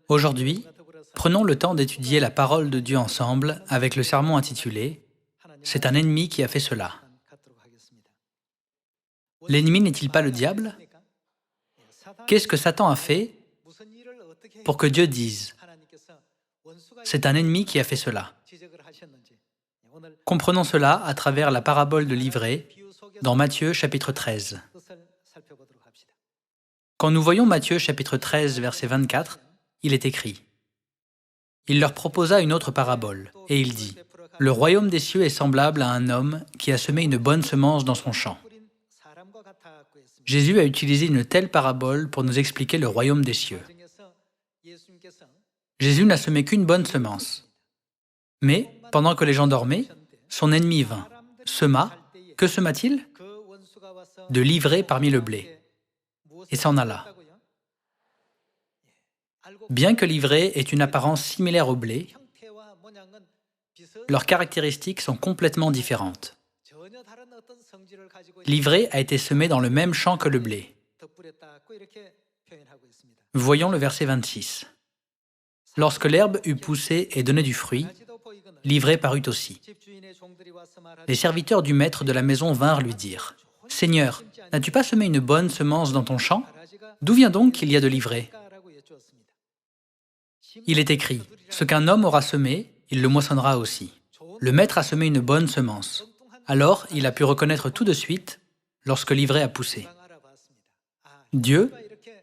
Aujourd'hui, prenons le temps d'étudier la parole de Dieu ensemble avec le sermon intitulé « C'est un ennemi qui a fait cela ». L'ennemi n'est-il pas le diable? Qu'est-ce que Satan a fait pour que Dieu dise « C'est un ennemi qui a fait cela ». Comprenons cela à travers la parabole de l'ivraie dans Matthieu chapitre 13. Quand nous voyons Matthieu chapitre 13 verset 24, il est écrit « Il leur proposa une autre parabole, et il dit « Le royaume des cieux est semblable à un homme qui a semé une bonne semence dans son champ. » Jésus a utilisé une telle parabole pour nous expliquer le royaume des cieux. Jésus n'a semé qu'une bonne semence. Mais, pendant que les gens dormaient, son ennemi vint, sema. Que sema-t-il? De l'ivraie parmi le blé, et s'en alla. Bien que l'ivraie ait une apparence similaire au blé, leurs caractéristiques sont complètement différentes. L'ivraie a été semée dans le même champ que le blé. Voyons le verset 26. Lorsque l'herbe eut poussé et donné du fruit, l'ivraie parut aussi. Les serviteurs du maître de la maison vinrent lui dire « Seigneur, n'as-tu pas semé une bonne semence dans ton champ? D'où vient donc qu'il y a de l'ivraie » Il est écrit « Ce qu'un homme aura semé, il le moissonnera aussi. » Le maître a semé une bonne semence. Alors, il a pu reconnaître tout de suite lorsque l'ivraie a poussé. Dieu,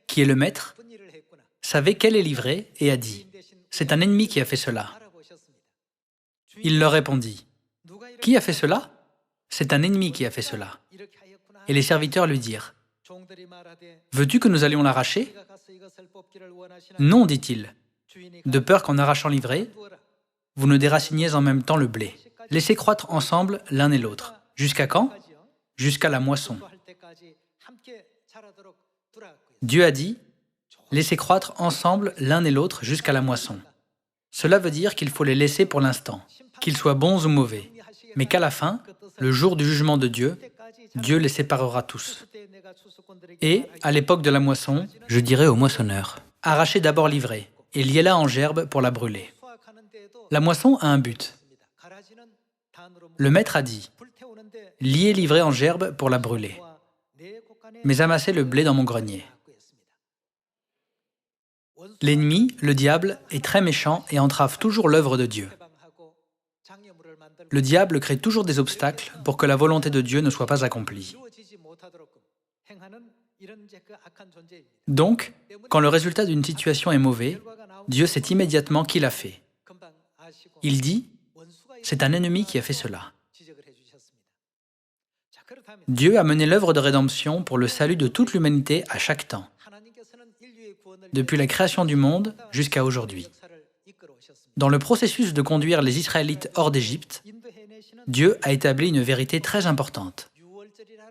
qui est le maître, savait quelle est l'ivraie et a dit « C'est un ennemi qui a fait cela. » Il leur répondit « Qui a fait cela? C'est un ennemi qui a fait cela. » Et les serviteurs lui dirent « Veux-tu que nous allions l'arracher? » Non, dit-il, de peur qu'en arrachant l'ivraie, vous ne déraciniez en même temps le blé. Laissez croître ensemble l'un et l'autre. Jusqu'à quand? Jusqu'à la moisson. Dieu a dit « Laissez croître ensemble l'un et l'autre jusqu'à la moisson ». Cela veut dire qu'il faut les laisser pour l'instant, qu'ils soient bons ou mauvais, mais qu'à la fin, le jour du jugement de Dieu, Dieu les séparera tous. Et, à l'époque de la moisson, je dirai au moissonneur, arrachez d'abord l'ivraie et liez-la en gerbe pour la brûler. La moisson a un but. Le maître a dit, liez l'ivraie en gerbe pour la brûler, mais amassez le blé dans mon grenier. L'ennemi, le diable, est très méchant et entrave toujours l'œuvre de Dieu. Le diable crée toujours des obstacles pour que la volonté de Dieu ne soit pas accomplie. Donc, quand le résultat d'une situation est mauvais, Dieu sait immédiatement qui l'a fait. Il dit, c'est un ennemi qui a fait cela. Dieu a mené l'œuvre de rédemption pour le salut de toute l'humanité à chaque temps, depuis la création du monde jusqu'à aujourd'hui. Dans le processus de conduire les Israélites hors d'Égypte, Dieu a établi une vérité très importante,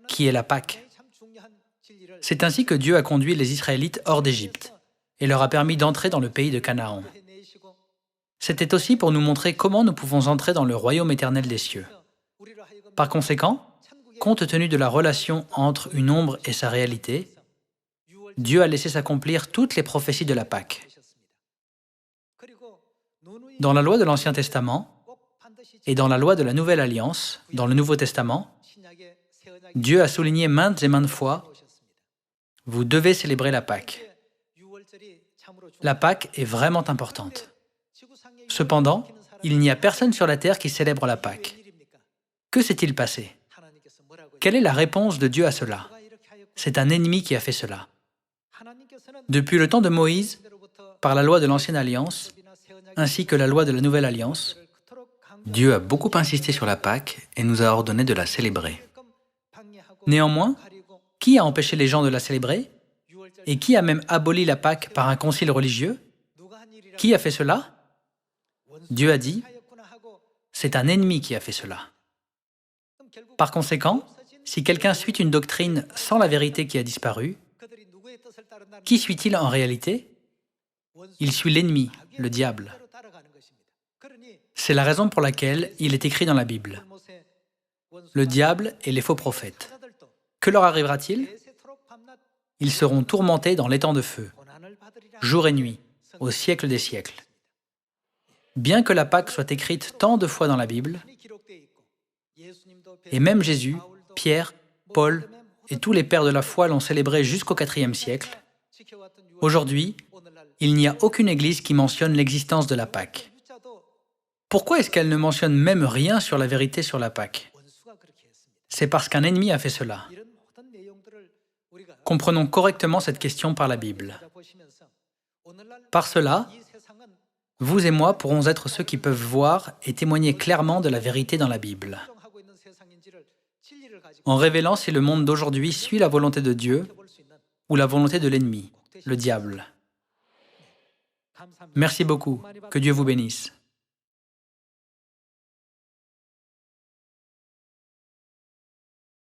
qui est la Pâque. C'est ainsi que Dieu a conduit les Israélites hors d'Égypte et leur a permis d'entrer dans le pays de Canaan. C'était aussi pour nous montrer comment nous pouvons entrer dans le royaume éternel des cieux. Par conséquent, compte tenu de la relation entre une ombre et sa réalité, Dieu a laissé s'accomplir toutes les prophéties de la Pâque. Dans la loi de l'Ancien Testament et dans la loi de la Nouvelle Alliance, dans le Nouveau Testament, Dieu a souligné maintes et maintes fois « Vous devez célébrer la Pâque ». La Pâque est vraiment importante. Cependant, il n'y a personne sur la terre qui célèbre la Pâque. Que s'est-il passé? Quelle est la réponse de Dieu à cela? C'est un ennemi qui a fait cela. Depuis le temps de Moïse, par la loi de l'Ancienne Alliance, ainsi que la loi de la Nouvelle Alliance, Dieu a beaucoup insisté sur la Pâque et nous a ordonné de la célébrer. Néanmoins, qui a empêché les gens de la célébrer? Et qui a même aboli la Pâque par un concile religieux? Qui a fait cela? Dieu a dit, c'est un ennemi qui a fait cela. Par conséquent, si quelqu'un suit une doctrine sans la vérité qui a disparu, qui suit-il en réalité? Il suit l'ennemi, le diable. C'est la raison pour laquelle il est écrit dans la Bible. Le diable et les faux prophètes. Que leur arrivera-t-il? Ils seront tourmentés dans l'étang de feu, jour et nuit, au siècle des siècles. Bien que la Pâque soit écrite tant de fois dans la Bible, et même Jésus, Pierre, Paul et tous les pères de la foi l'ont célébrée jusqu'au IVe siècle, aujourd'hui, il n'y a aucune église qui mentionne l'existence de la Pâque. Pourquoi est-ce qu'elle ne mentionne même rien sur la vérité sur la Pâque? C'est parce qu'un ennemi a fait cela. Comprenons correctement cette question par la Bible. Par cela, vous et moi pourrons être ceux qui peuvent voir et témoigner clairement de la vérité dans la Bible, en révélant si le monde d'aujourd'hui suit la volonté de Dieu ou la volonté de l'ennemi, le diable. Merci beaucoup. Que Dieu vous bénisse.